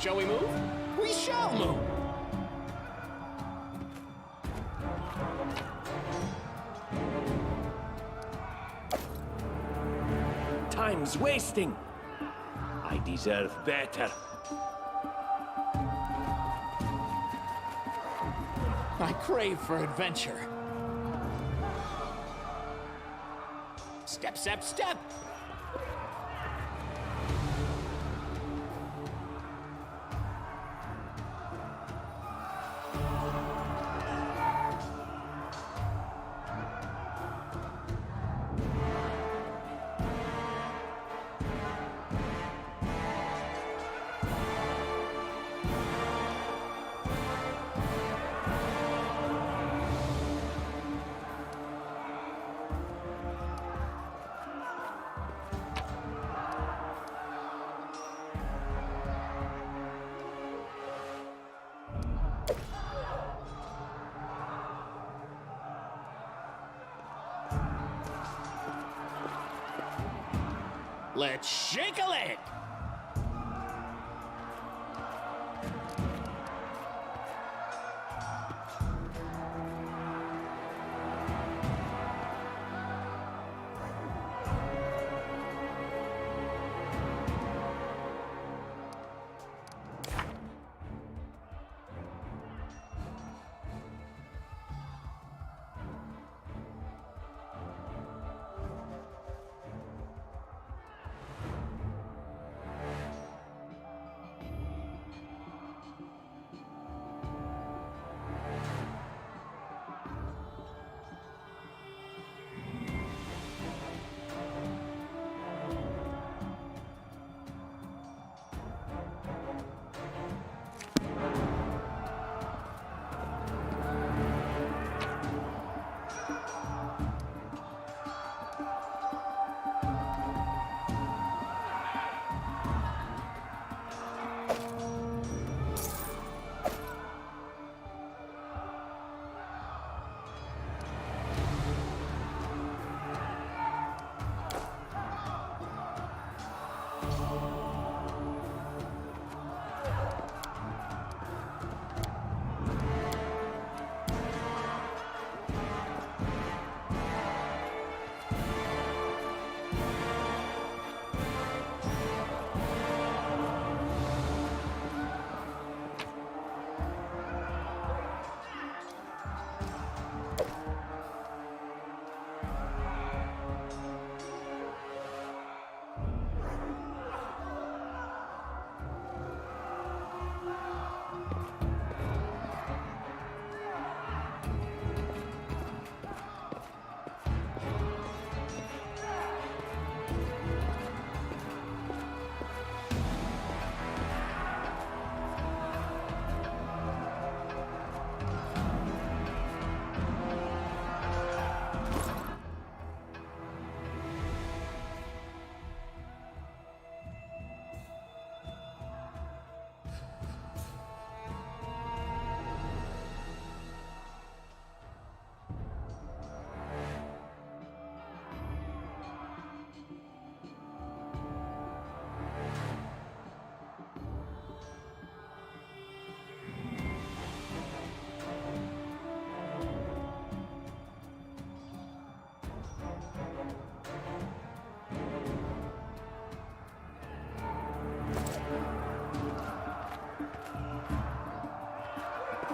Shall we move? We shall move! Time's wasting. I deserve better. I crave for adventure. Step, step, step! Let's shake a leg!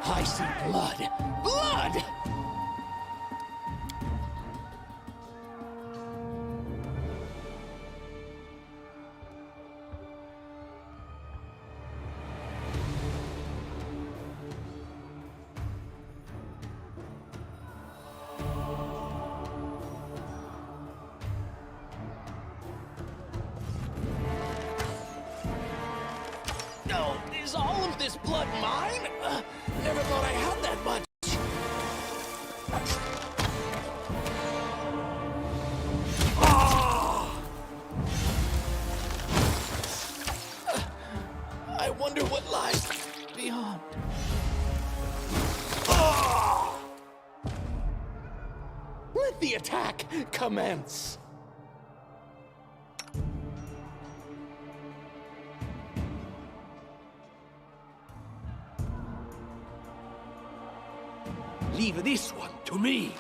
I see blood! Blood! No, is all of this blood mine? Never thought I had that much. I wonder what lies beyond. Let the attack commence. Leave this one to me.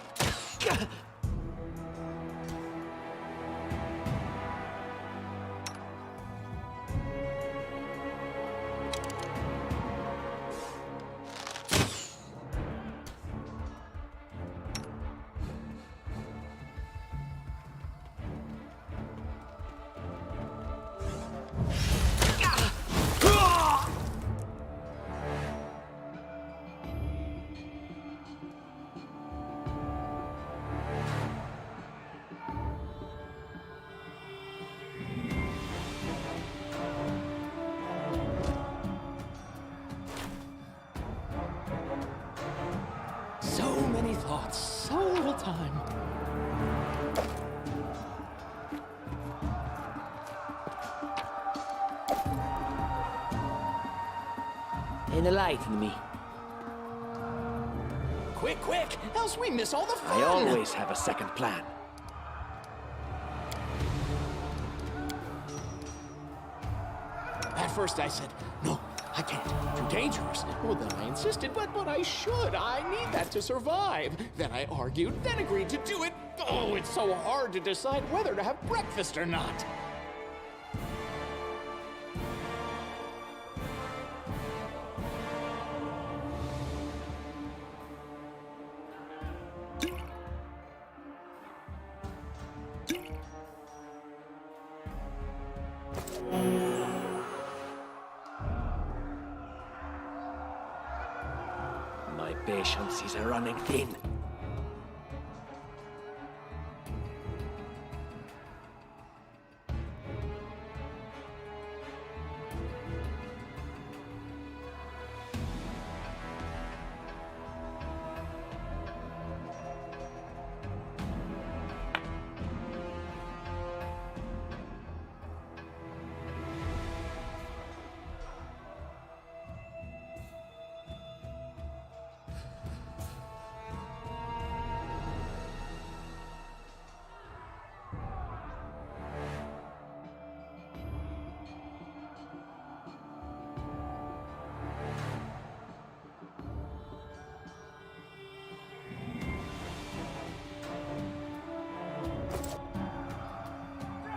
So many thoughts, so little time. Enlighten me. Quick, quick, else we miss all the fun. I always have a second plan. At first I said, no, I can't. Too dangerous. Well, then I insisted, but I should. I need that to survive. Then I argued, then agreed to do it. Oh, it's so hard to decide whether to have breakfast or not. My patience is running thin.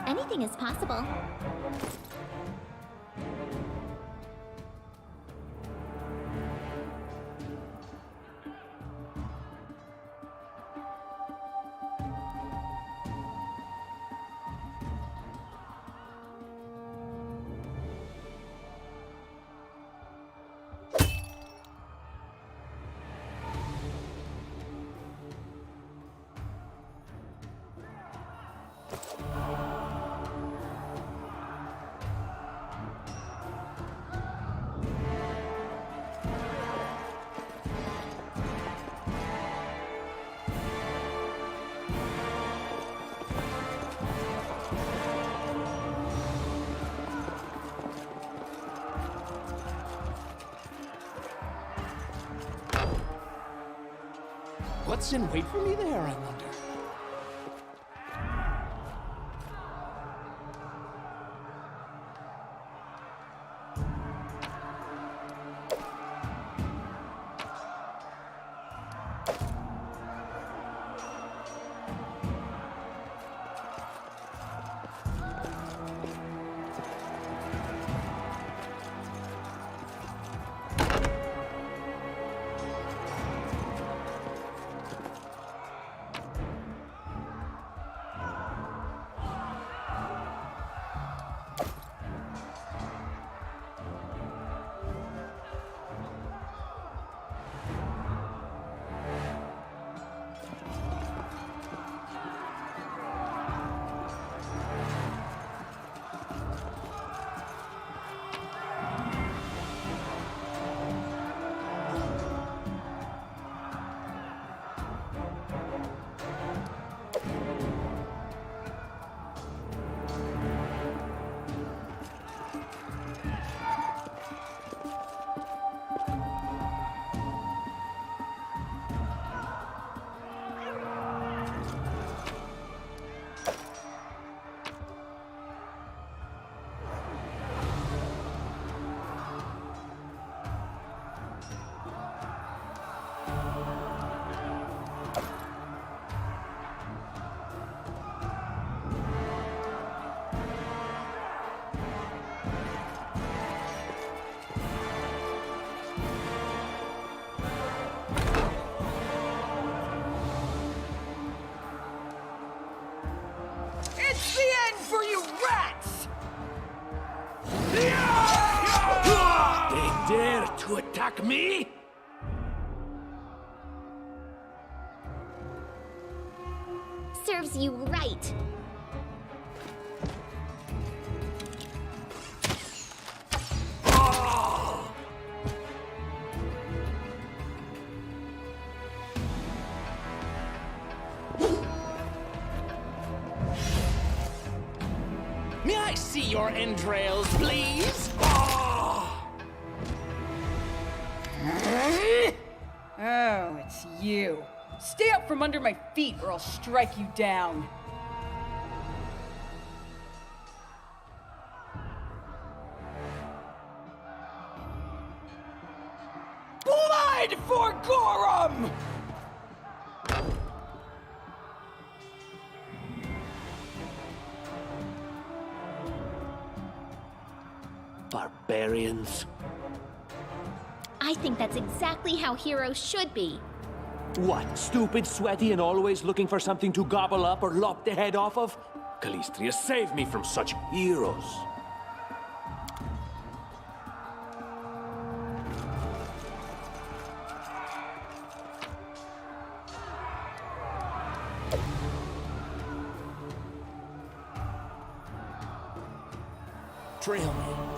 Anything is possible. What's in wait for me there, I wonder? to attack me? Serves you right. May I see your entrails, please? Oh, it's you. Stay up from under my feet or I'll strike you down. Blood for Gorum! Barbarians. I think that's exactly how heroes should be. What, stupid, sweaty, and always looking for something to gobble up or lop the head off of? Calistria, save me from such heroes. Trail me.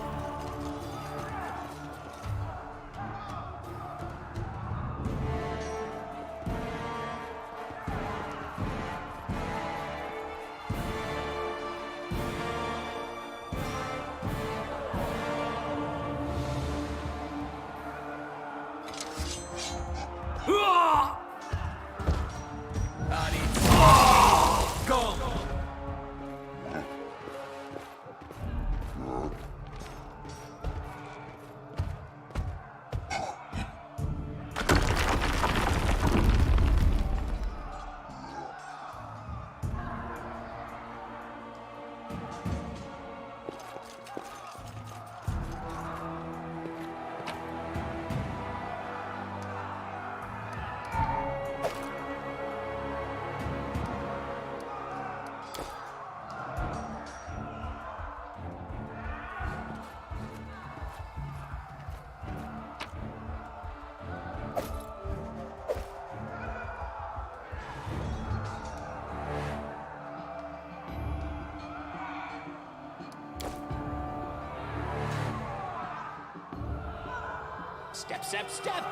Step, step, step!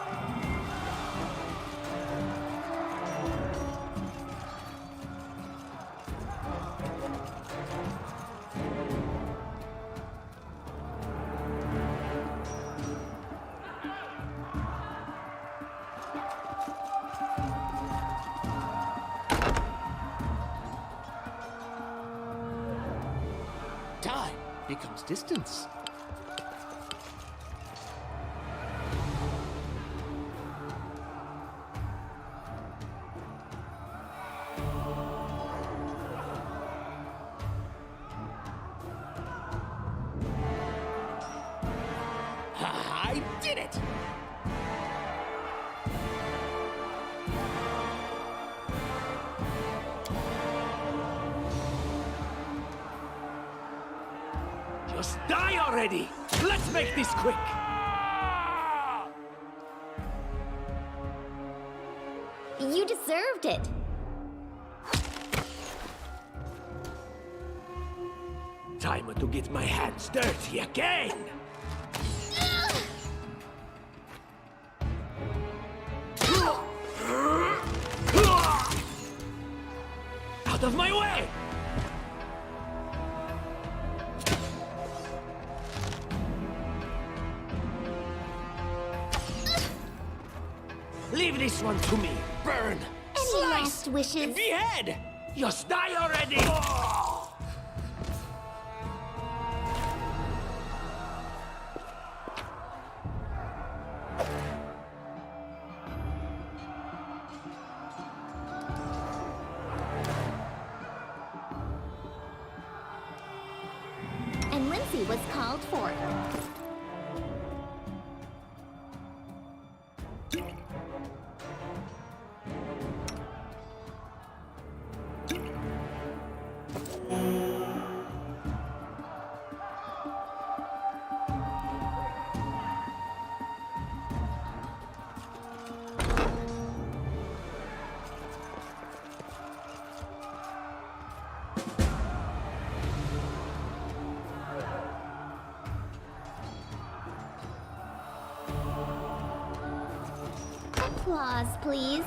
Time becomes distance. I did it! Just die already! Let's make this quick! You deserved it. Time to get my hands dirty again! Out of my way! Leave this one to me. Burn! Any Slice! last wishes? Behead! Just die already! And Lindsay was called for. Applause, please.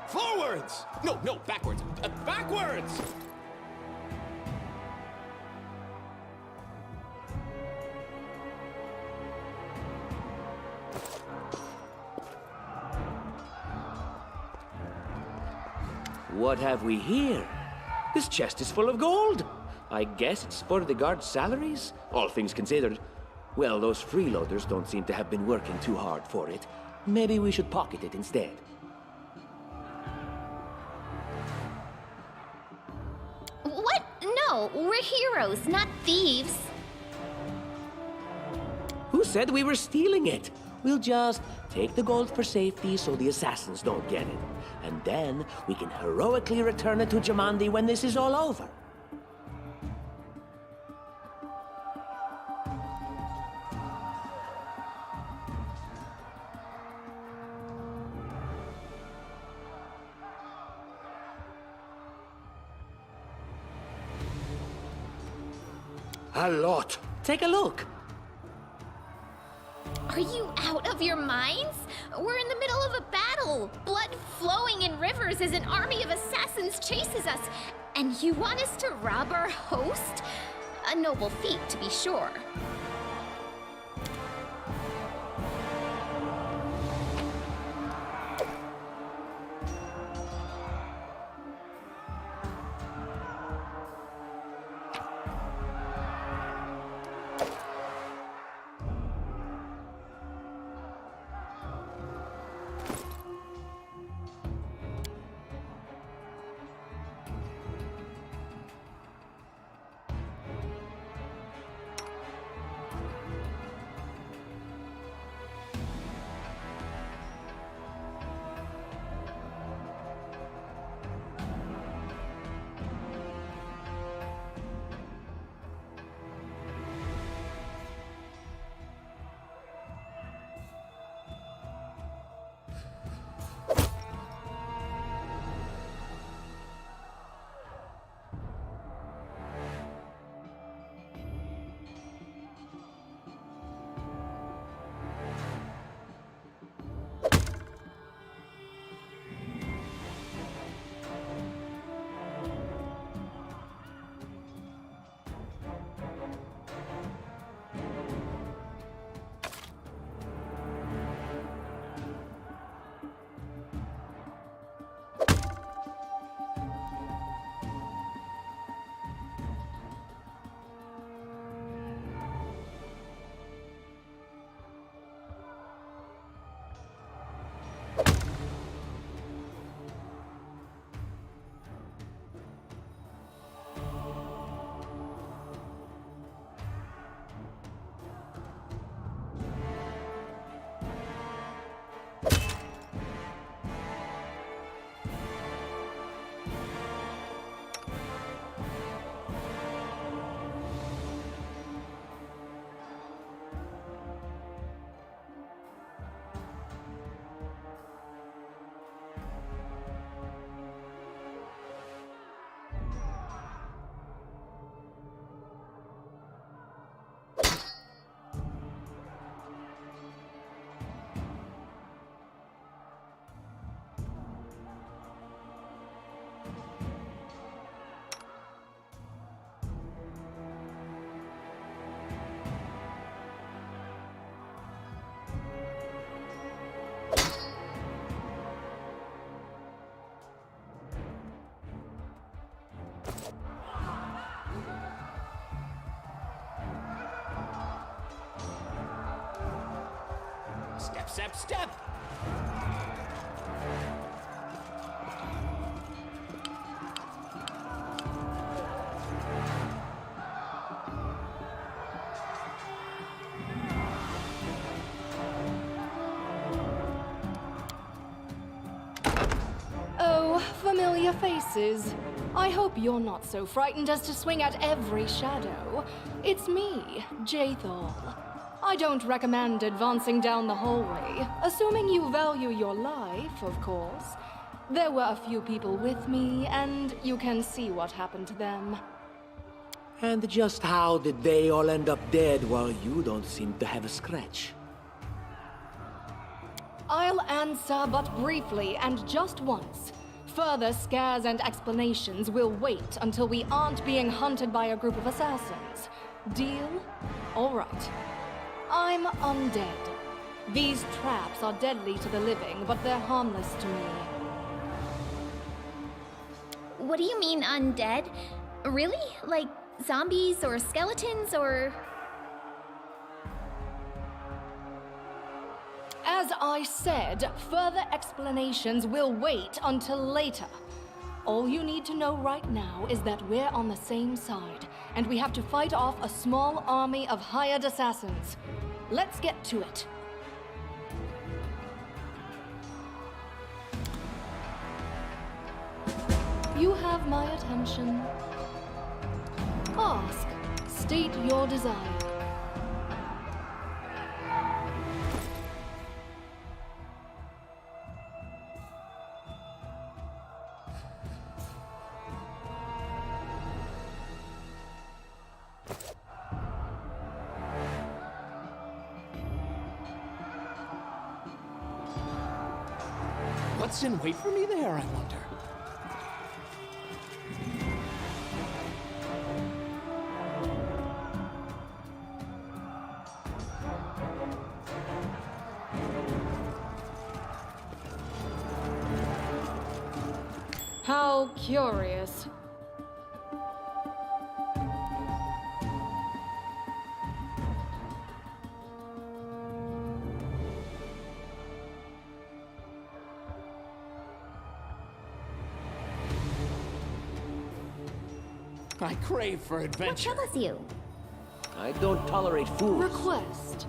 Forwards! No, no, backwards. Backwards! What have we here? This chest is full of gold. I guess it's for the guards' salaries, all things considered. Well, those freeloaders don't seem to have been working too hard for it. Maybe we should pocket it instead. What? No, we're heroes, not thieves. Who said we were stealing it? We'll just take the gold for safety so the assassins don't get it. And then we can heroically return it to Jamandi when this is all over. A lot. Take a look. Are you out of your minds? We're in the middle of a battle. Blood flowing in rivers as an army of assassins chases us. And you want us to rob our host? A noble feat, to be sure. Step, step, step! Familiar faces. I hope you're not so frightened as to swing at every shadow. It's me, Jathal. I don't recommend advancing down the hallway, assuming you value your life, of course. There were a few people with me, and you can see what happened to them. And just how did they all end up dead while you don't seem to have a scratch? I'll answer but briefly and just once. Further scares and explanations will wait until we aren't being hunted by a group of assassins. Deal? All right. I'm undead. These traps are deadly to the living, but they're harmless to me. What do you mean, undead? Really? Like zombies or skeletons or... As I said, further explanations will wait until later. All you need to know right now is that we're on the same side, and we have to fight off a small army of hired assassins. Let's get to it. You have my attention. Ask. State your desire. What's in wait for me there, I wonder? How curious. I crave for What adventure. troubles you? I don't tolerate fools. Request.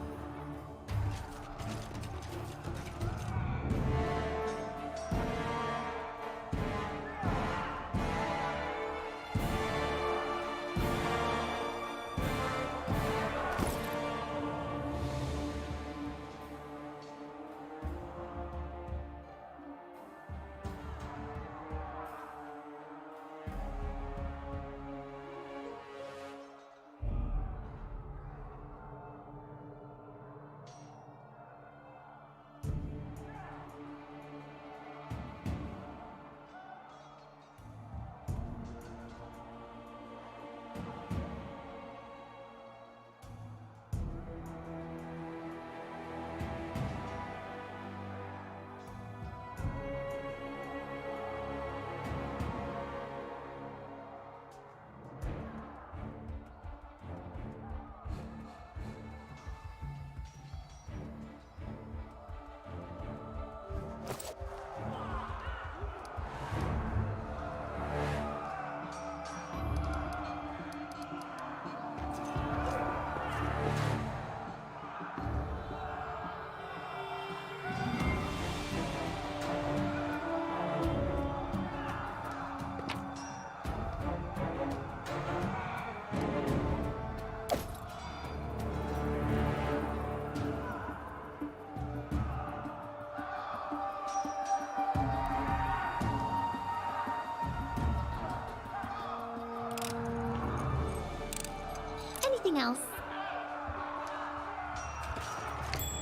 Anything else?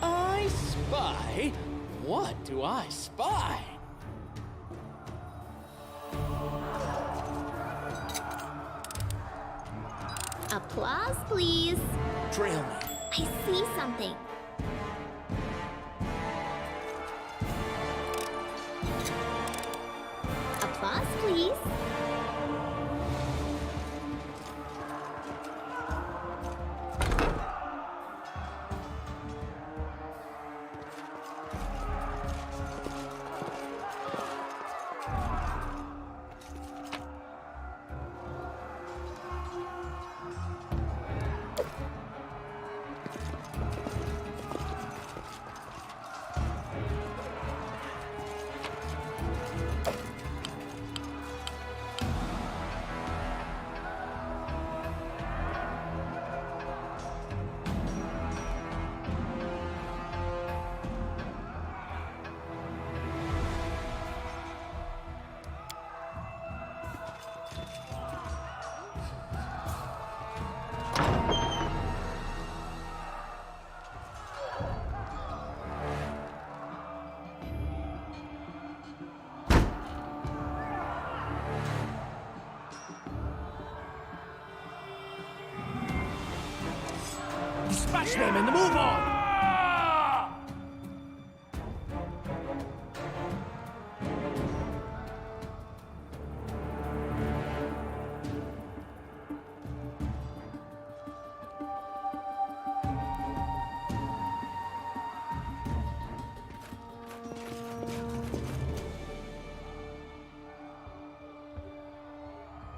I spy? What do I spy? Applause, please. Trail me. I see something. Applause, please. Smash them and move on!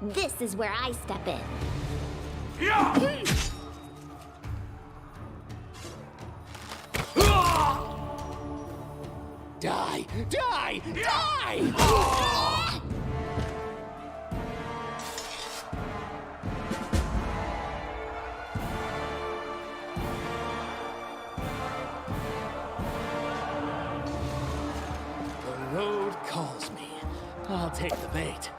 This is where I step in. Die! Die! Die! The road calls me. I'll take the bait.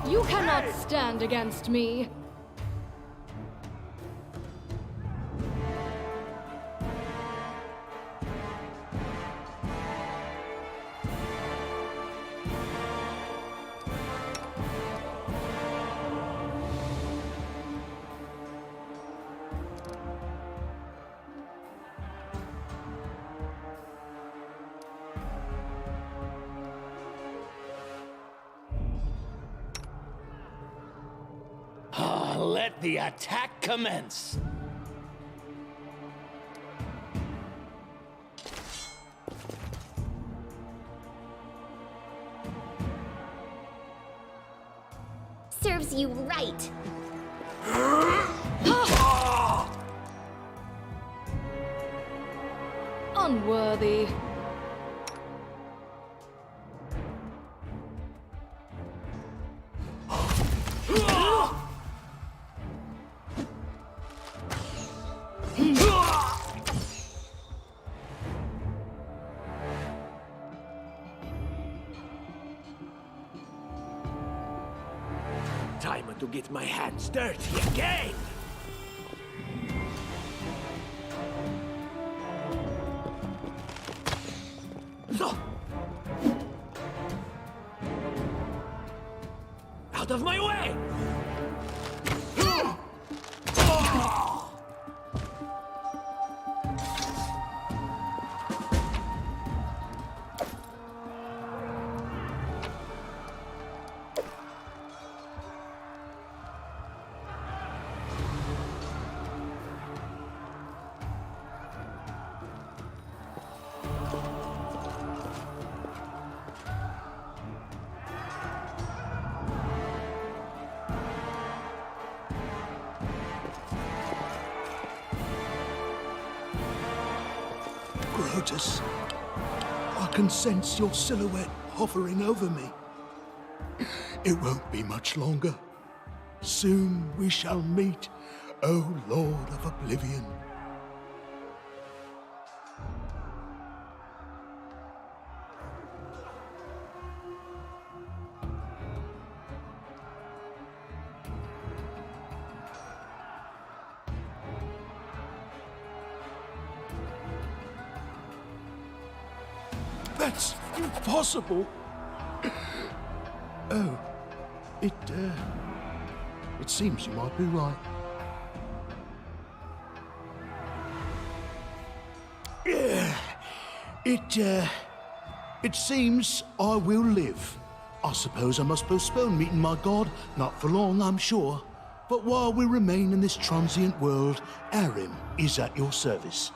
You cannot stand against me. Let the attack commence! serves you right. Unworthy. Time to get my hands dirty again! Out of my way! Grotus, I can sense your silhouette hovering over me. It won't be much longer. Soon we shall meet, O Lord of Oblivion. That's impossible. Oh, it seems you might be right. It seems I will live. I suppose I must postpone meeting my god, not for long, I'm sure. But while we remain in this transient world, Arim is at your service.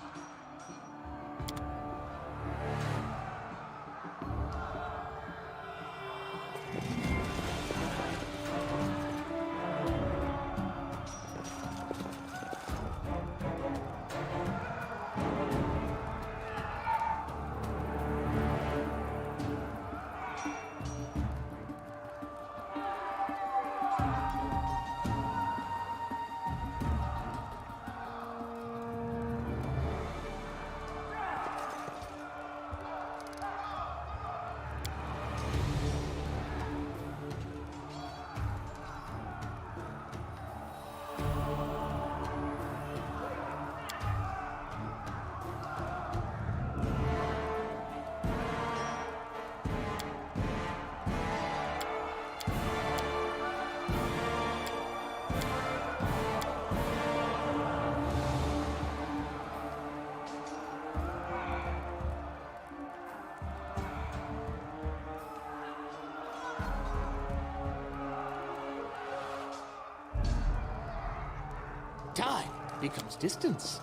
Time becomes distance.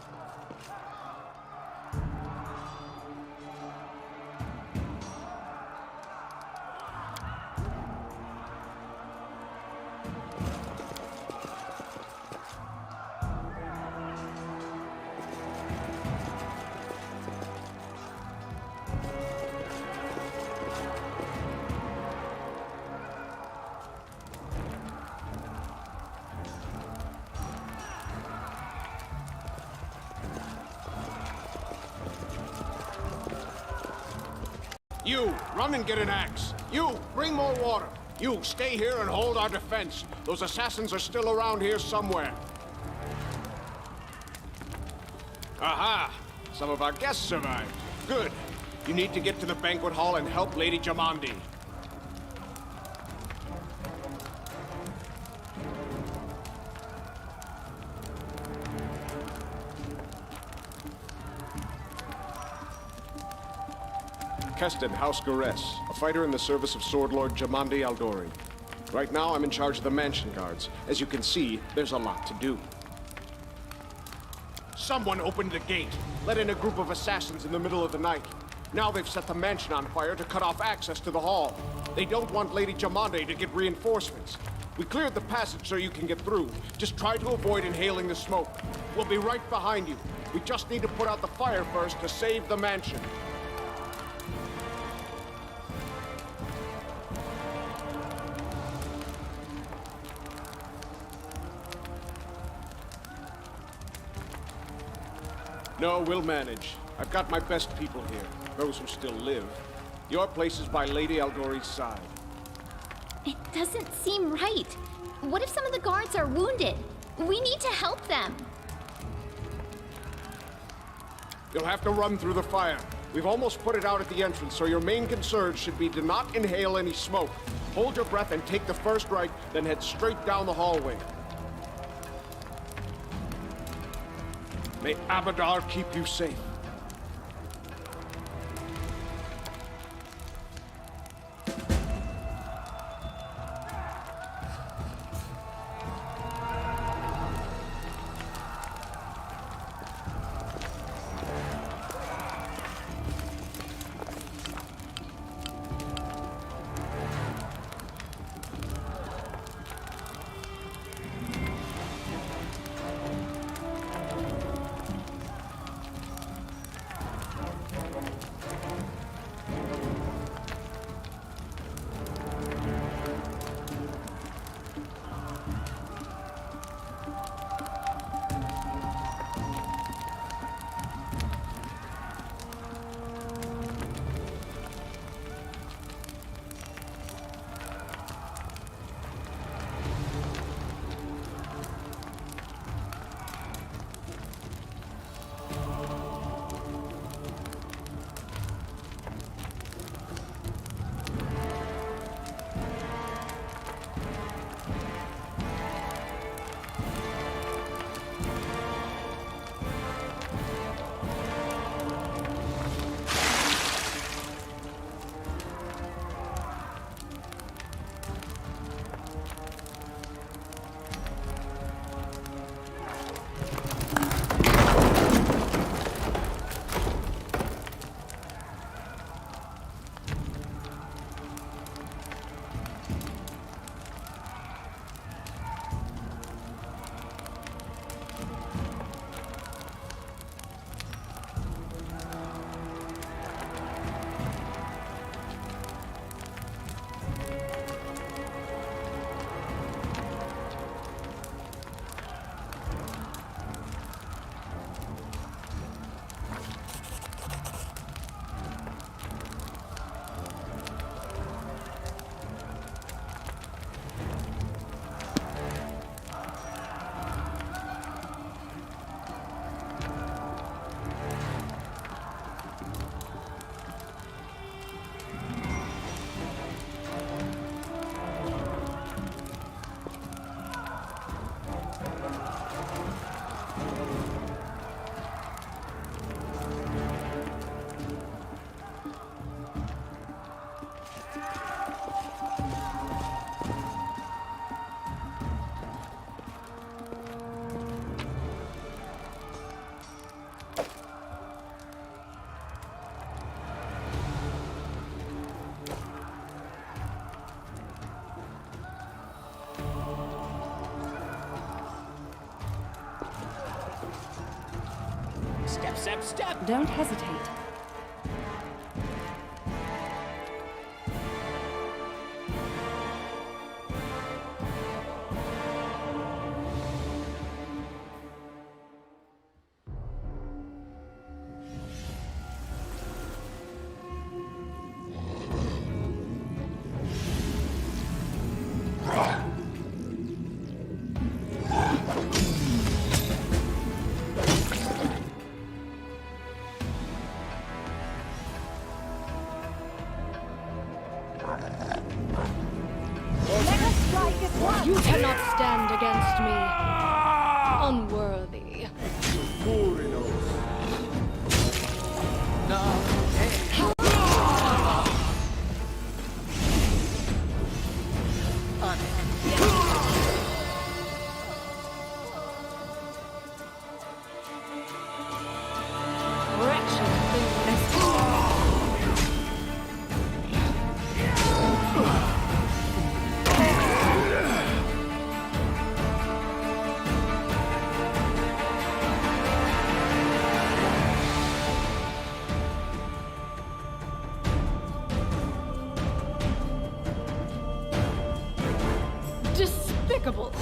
You, run and get an axe. You, bring more water. You, stay here and hold our defense. Those assassins are still around here somewhere. Aha! Some of our guests survived. Good. You need to get to the banquet hall and help Lady Jamandi. Keston, House Garess, a fighter in the service of Sword Lord Jamandi Aldori. Right now, I'm in charge of the mansion guards. As you can see, there's a lot to do. Someone opened the gate, let in a group of assassins in the middle of the night. Now they've set the mansion on fire to cut off access to the hall. They don't want Lady Jamandi to get reinforcements. We cleared the passage so you can get through. Just try to avoid inhaling the smoke. We'll be right behind you. We just need to put out the fire first to save the mansion. No, we'll manage. I've got my best people here, those who still live. Your place is by Lady Aldori's side. It doesn't seem right. What if some of the guards are wounded? We need to help them. You'll have to run through the fire. We've almost put it out at the entrance, so your main concern should be to not inhale any smoke. Hold your breath and take the first right, then head straight down the hallway. May Abadar keep you safe. Step, step, step! Don't hesitate. You cannot stand against me. Unworthy. Wretched thing. despicable.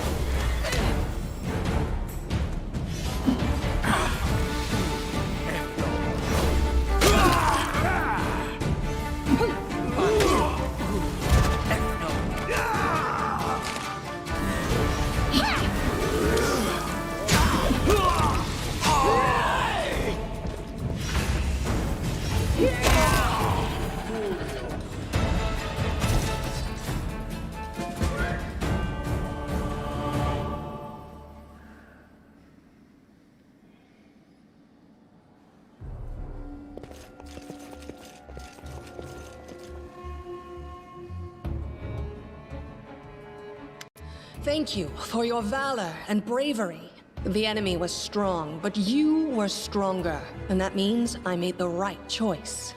Thank you for your valor and bravery. The enemy was strong, but you were stronger. And that means I made the right choice.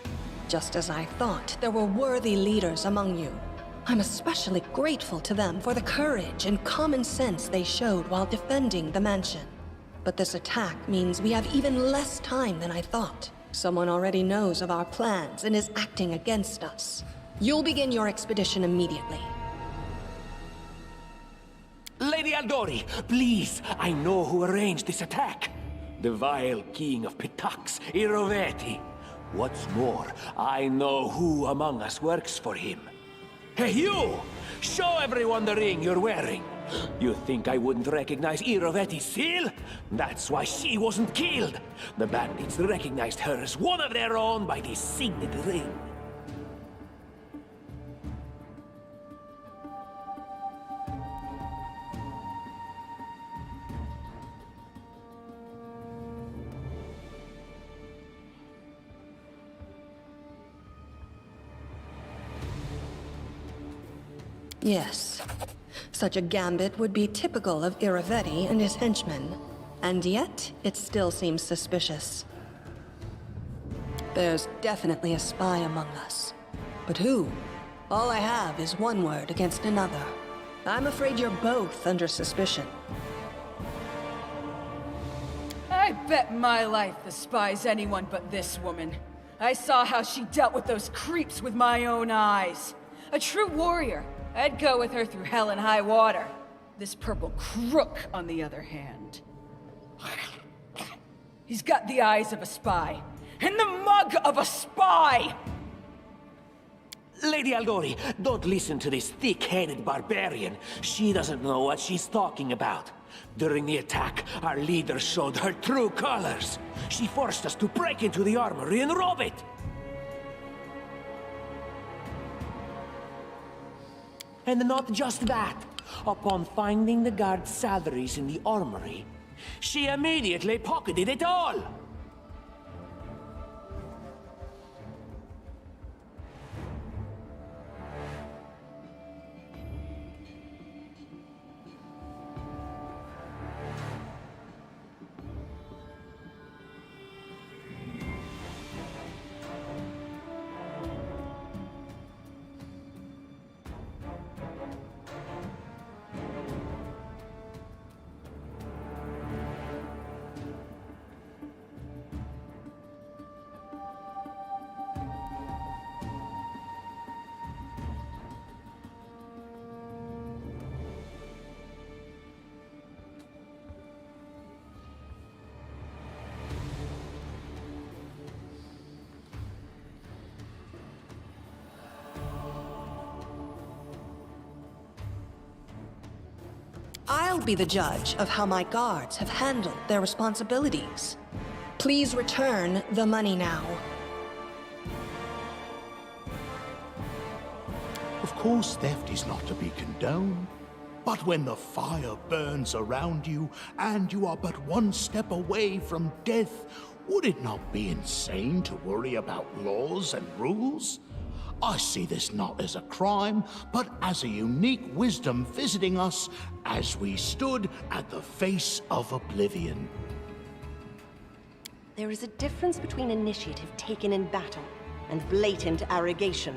Just as I thought, there were worthy leaders among you. I'm especially grateful to them for the courage and common sense they showed while defending the mansion. But this attack means we have even less time than I thought. Someone already knows of our plans and is acting against us. You'll begin your expedition immediately. Lady Aldori, please, I know who arranged this attack. The vile king of Pitax, Iroveti. What's more, I know who among us works for him. Hey, you! Show everyone the ring you're wearing. You think I wouldn't recognize Iroveti's seal? That's why she wasn't killed. The bandits recognized her as one of their own by this signet ring. Yes. Such a gambit would be typical of Iroveti and his henchmen. And yet, it still seems suspicious. There's definitely a spy among us. But who? All I have is one word against another. I'm afraid you're both under suspicion. I bet my life the spy's anyone but this woman. I saw how she dealt with those creeps with my own eyes. A true warrior. I'd go with her through hell and high water. This purple crook, on the other hand. He's got the eyes of a spy, and the mug of a spy! Lady Aldori, don't listen to this thick-headed barbarian. She doesn't know what she's talking about. During the attack, our leader showed her true colors. She forced us to break into the armory and rob it. And not just that. Upon finding the guard's salaries in the armory, she immediately pocketed it all. I'll be the judge of how my guards have handled their responsibilities. Please return the money now. Of course, theft is not to be condoned. But when the fire burns around you, and you are but one step away from death, would it not be insane to worry about laws and rules? I see this not as a crime, but as a unique wisdom visiting us as we stood at the face of oblivion. There is a difference between initiative taken in battle and blatant arrogation.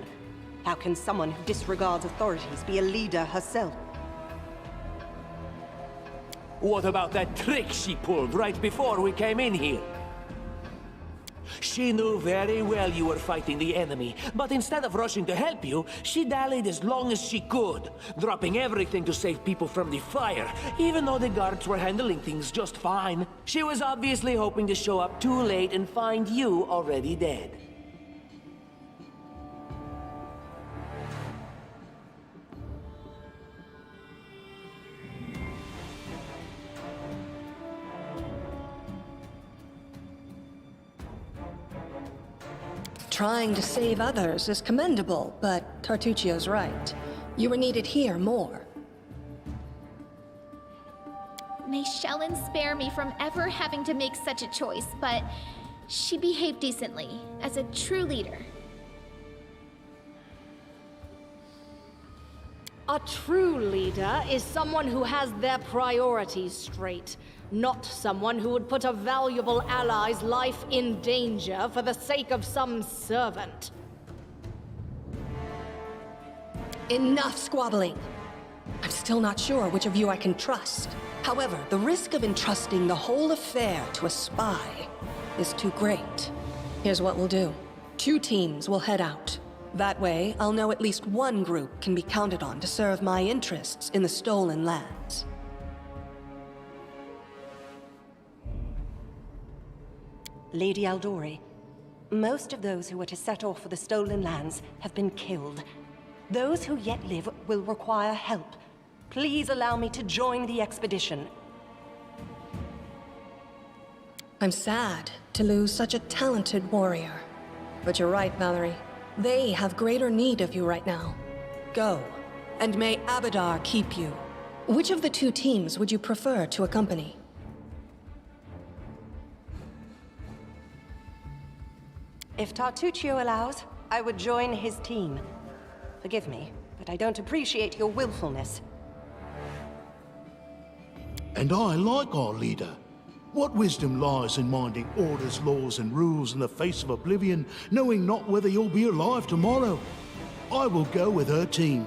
How can someone who disregards authorities be a leader herself? What about that trick she pulled right before we came in here? She knew very well you were fighting the enemy, but instead of rushing to help you, she dallied as long as she could, dropping everything to save people from the fire, even though the guards were handling things just fine. She was obviously hoping to show up too late and find you already dead. Trying to save others is commendable, but Tartuccio's right. You were needed here more. May Shellen spare me from ever having to make such a choice, but she behaved decently, as a true leader. A true leader is someone who has their priorities straight, not someone who would put a valuable ally's life in danger for the sake of some servant. Enough squabbling. I'm still not sure which of you I can trust. However, the risk of entrusting the whole affair to a spy is too great. Here's what we'll do. 2 teams will head out. That way, I'll know at least one group can be counted on to serve my interests in the stolen lands. Lady Aldori, most of those who were to set off for the stolen lands have been killed. Those who yet live will require help. Please allow me to join the expedition. I'm sad to lose such a talented warrior. But you're right, Valerie. They have greater need of you right now. Go, and may Abadar keep you. Which of the 2 teams would you prefer to accompany? If Tartuccio allows, I would join his team. Forgive me, but I don't appreciate your willfulness. And I like our leader. What wisdom lies in minding orders, laws, and rules in the face of oblivion, knowing not whether you'll be alive tomorrow? I will go with her team.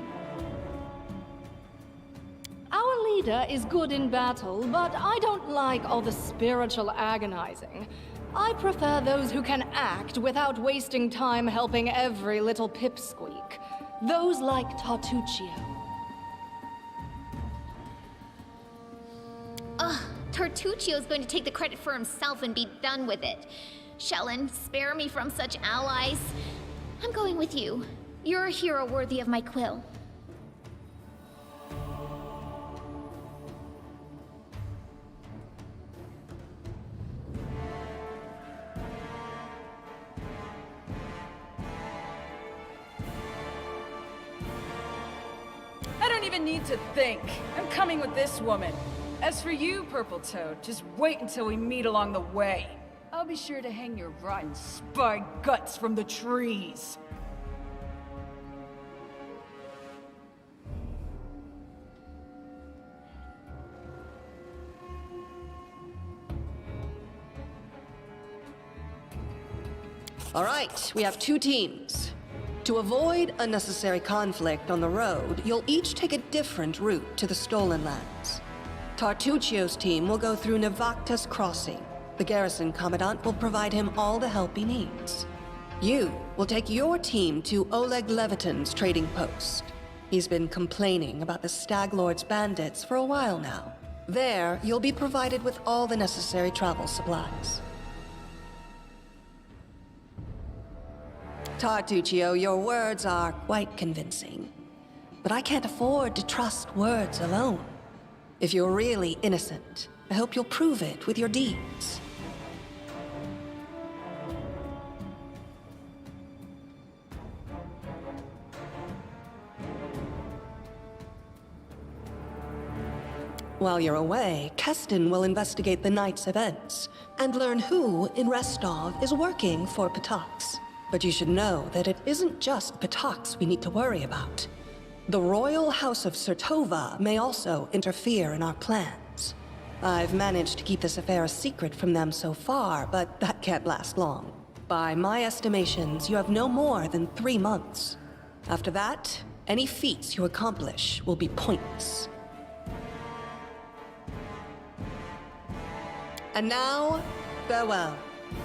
Our leader is good in battle, but I don't like all the spiritual agonizing. I prefer those who can act without wasting time helping every little pipsqueak. Those like Tartuccio. Tartuccio's going to take the credit for himself and be done with it. Shellen, spare me from such allies. I'm going with you. You're a hero worthy of my quill. I don't even need to think. I'm coming with this woman. As for you, Purple Toad, just wait until we meet along the way. I'll be sure to hang your rotten spy guts from the trees. All right, we have 2 teams. To avoid unnecessary conflict on the road, you'll each take a different route to the stolen lands. Tartuccio's team will go through Navacta's crossing. The garrison commandant will provide him all the help he needs. You will take your team to Oleg Leviton's trading post. He's been complaining about the Stag Lord's bandits for a while now. There, you'll be provided with all the necessary travel supplies. Tartuccio, your words are quite convincing. But I can't afford to trust words alone. If you're really innocent, I hope you'll prove it with your deeds. While you're away, Keston will investigate the night's events and learn who in Restov is working for Patax. But you should know that it isn't just Patax we need to worry about. The royal house of Sertova may also interfere in our plans. I've managed to keep this affair a secret from them so far, but that can't last long. By my estimations, you have no more than 3 months. After that, any feats you accomplish will be pointless. And now, farewell.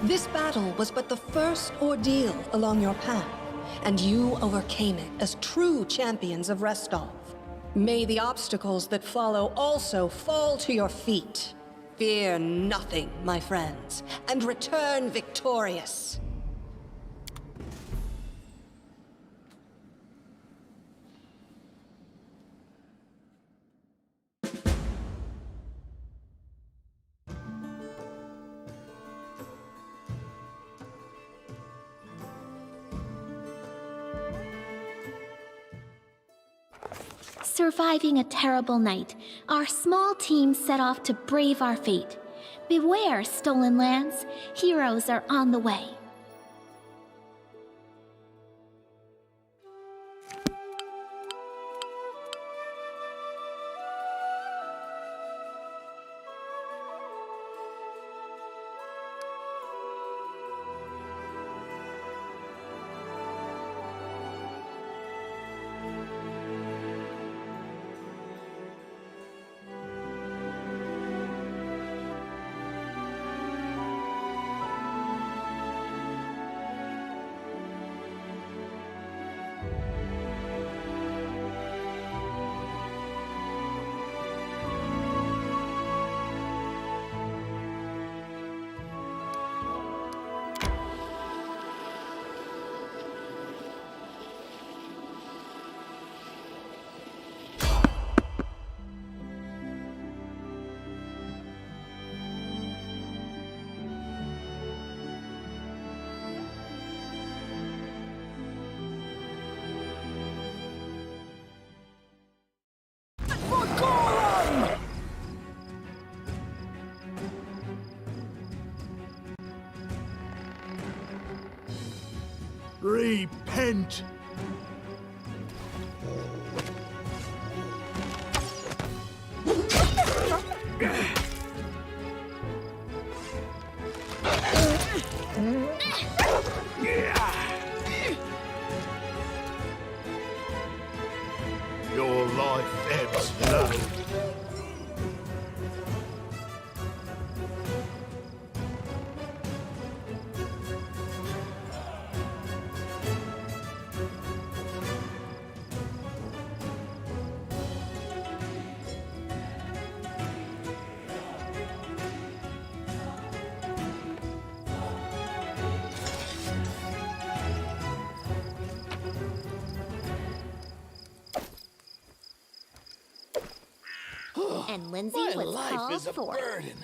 This battle was but the first ordeal along your path, and you overcame it as true champions of Restov. May the obstacles that follow also fall to your feet. Fear nothing, my friends, and return victorious. Surviving a terrible night, our small team set off to brave our fate. Beware, stolen lands. Heroes are on the way. Repent! Your life ebbs low. And Lindsay My was life called is a for. burden.